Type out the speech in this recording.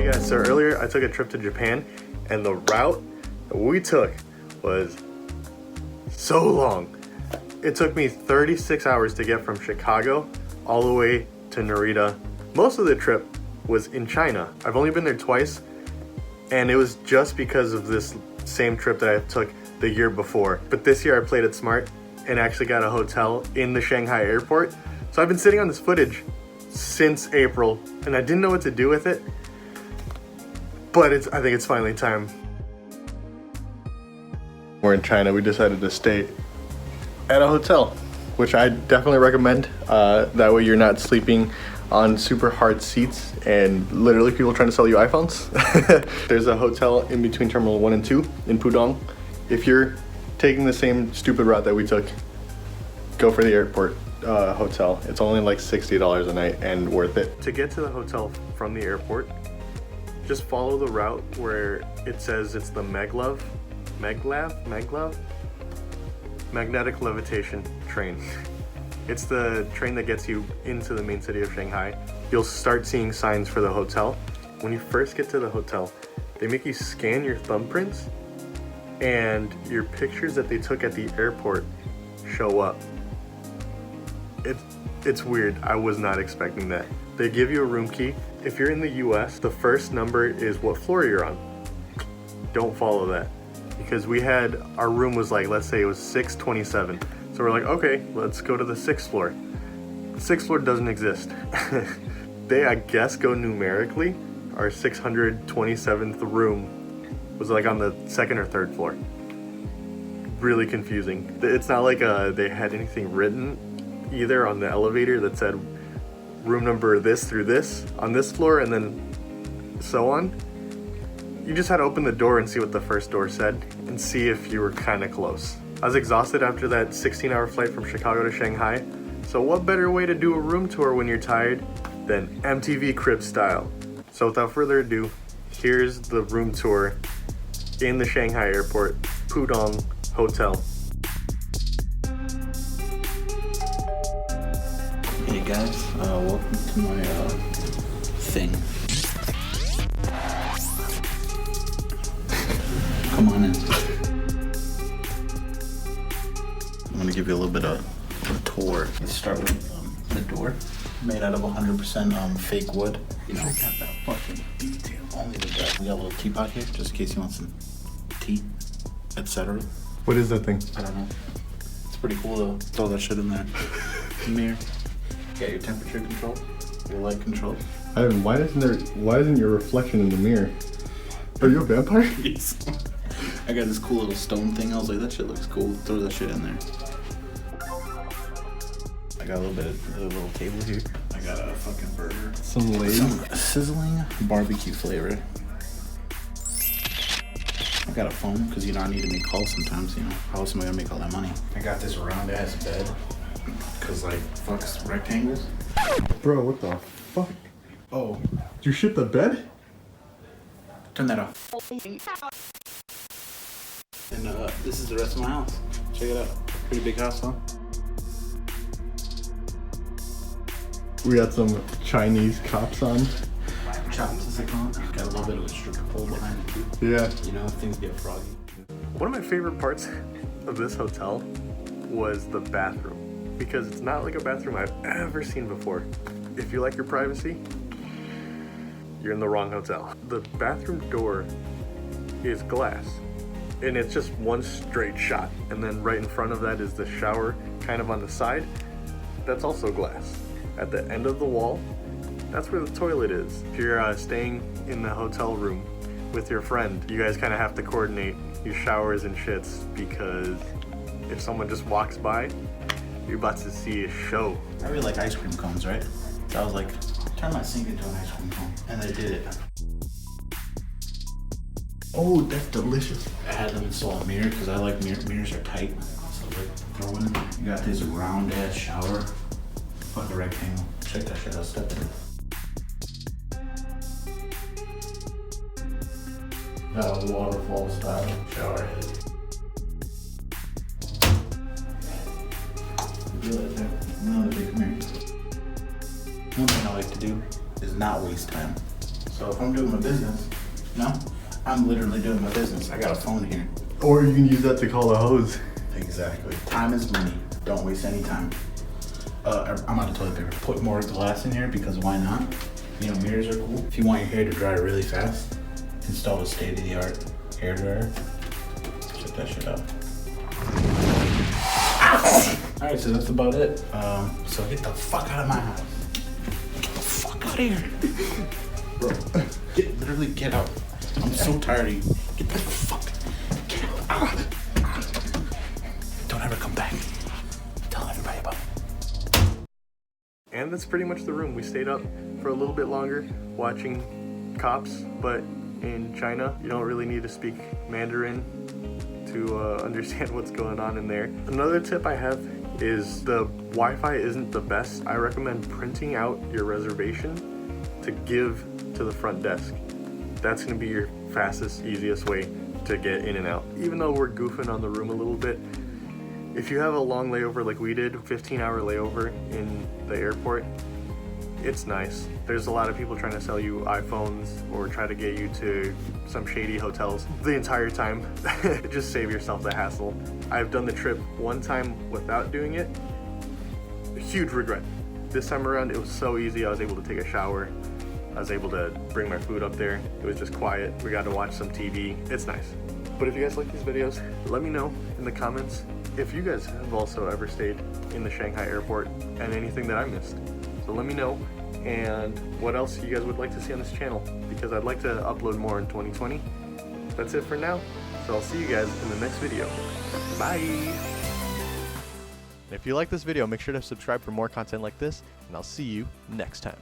Hey guys, so earlier I took a trip to Japan and the route that we took was so long. It took me 36 hours to get from Chicago all the way to Narita. Most of the trip was in China. I've only been there twice, and it was just because of this same trip that I took the year before. But this year I played it smart and actually got a hotel in the Shanghai airport. So I've been sitting on this footage since April and I didn't know what to do with it, but I think it's finally time. We're in China. We decided to stay at a hotel, which I definitely recommend. That way you're not sleeping on super hard seats and literally people trying to sell you iPhones. There's a hotel in between Terminal 1 and 2 in Pudong. If you're taking the same stupid route that we took, go for the airport hotel. It's only like $60 a night and worth it. To get to the hotel from the airport, just follow the route where it says it's the Maglev magnetic levitation train. It's the train that gets you into the main city of Shanghai. You'll start seeing signs for the hotel. When you first get to the hotel, they make you scan your thumbprints and your pictures that they took at the airport show up. It's weird. I was not expecting that. They give you a room key. If you're in the US, the first number is what floor you're on. Don't follow that, because our room was like, let's say it was 627. So we're like, okay, let's go to the 6th floor. The 6th floor doesn't exist. They, I guess, go numerically. Our 627th room was like on the 2nd or 3rd floor. Really confusing. It's not like they had anything written either on the elevator that said room number this through this on this floor and then so on. You just had to open the door and see what the first door said and see if you were kind of close. I was exhausted after that 16-hour flight from Chicago to Shanghai, so what better way to do a room tour when you're tired than MTV Crib style? So without further ado, here's the room tour in the Shanghai airport, Pudong Hotel. Hey guys, welcome to my thing. Come on in. I'm gonna give you a little bit of a tour. Let's start with the door, made out of 100% fake wood. You know, got that fucking detail. Only the best. We got a little teapot here, just in case you want some tea, etc. What is that thing? I don't know. It's pretty cool though. Throw that shit in there. Mirror. Got your temperature control, your light control. Ivan, why isn't your reflection in the mirror? Are you a vampire? Yes. I got this cool little stone thing. I was like, that shit looks cool. Throw that shit in there. I got a little table here. I got a fucking burger. Some Lay's. Some sizzling barbecue flavor. I got a phone because I need to make calls sometimes. How else am I gonna make all that money? I got this round ass bed because fucks rectangles. Bro, what the fuck? Oh, Did you shit the bed? turn that off. And this is the rest of my house. Check it out. Pretty big house, huh? We got some Chinese cops on. Chops is it called? Got a little bit of a stripper pole behind it too. Yeah. You know, things get froggy. One of my favorite parts of this hotel was the bathroom, because it's not like a bathroom I've ever seen before. If you like your privacy, you're in the wrong hotel. The bathroom door is glass, and it's just one straight shot. And then right in front of that is the shower, kind of on the side. That's also glass. At the end of the wall, that's where the toilet is. If you're staying in the hotel room with your friend, you guys kind of have to coordinate your showers and shits, because if someone just walks by, you're about to see a show. I really like ice cream cones, right? So I was like, turn my sink into an ice cream cone. And they did it. Oh, that's delicious. I had them install a mirror because I like mirrors are tight. So throw in. You got this round ass shower. Fuck a rectangle. Check that shit out. Step in. Got a waterfall style shower head. Another big mirror. One thing I like to do is not waste time. So So if I'm doing my business, no, I'm literally doing my business. I got a phone here. Or you can use that to call the hose. Exactly. Time is money. Don't waste any time. I'm out of toilet paper. Put more glass in here because why not? You know, mirrors are cool. If you want your hair to dry really fast, install a state-of-the-art hair dryer. Check that shit out. All right, so that's about it. So get the fuck out of my house. Get the fuck out of here. Bro, literally get out. I'm so tired of you. Get the fuck, get out. Don't ever come back. Tell everybody about it. And that's pretty much the room. We stayed up for a little bit longer watching cops, but in China, you don't really need to speak Mandarin to understand what's going on in there. Another tip I have is the Wi-Fi isn't the best. I recommend printing out your reservation to give to the front desk. That's gonna be your fastest, easiest way to get in and out. Even though we're goofing on the room a little bit, if you have a long layover like we did, 15-hour layover in the airport, it's nice. There's a lot of people trying to sell you iPhones or try to get you to some shady hotels the entire time. Just save yourself the hassle. I've done the trip one time without doing it. Huge regret. This time around, it was so easy. I was able to take a shower. I was able to bring my food up there. It was just quiet. We got to watch some TV. It's nice. But if you guys like these videos, let me know in the comments if you guys have also ever stayed in the Shanghai airport and anything that I missed. So let me know, and what else you guys would like to see on this channel, because I'd like to upload more in 2020. That's it for now, so I'll see you guys in the next video. Bye! If you like this video, make sure to subscribe for more content like this, and I'll see you next time.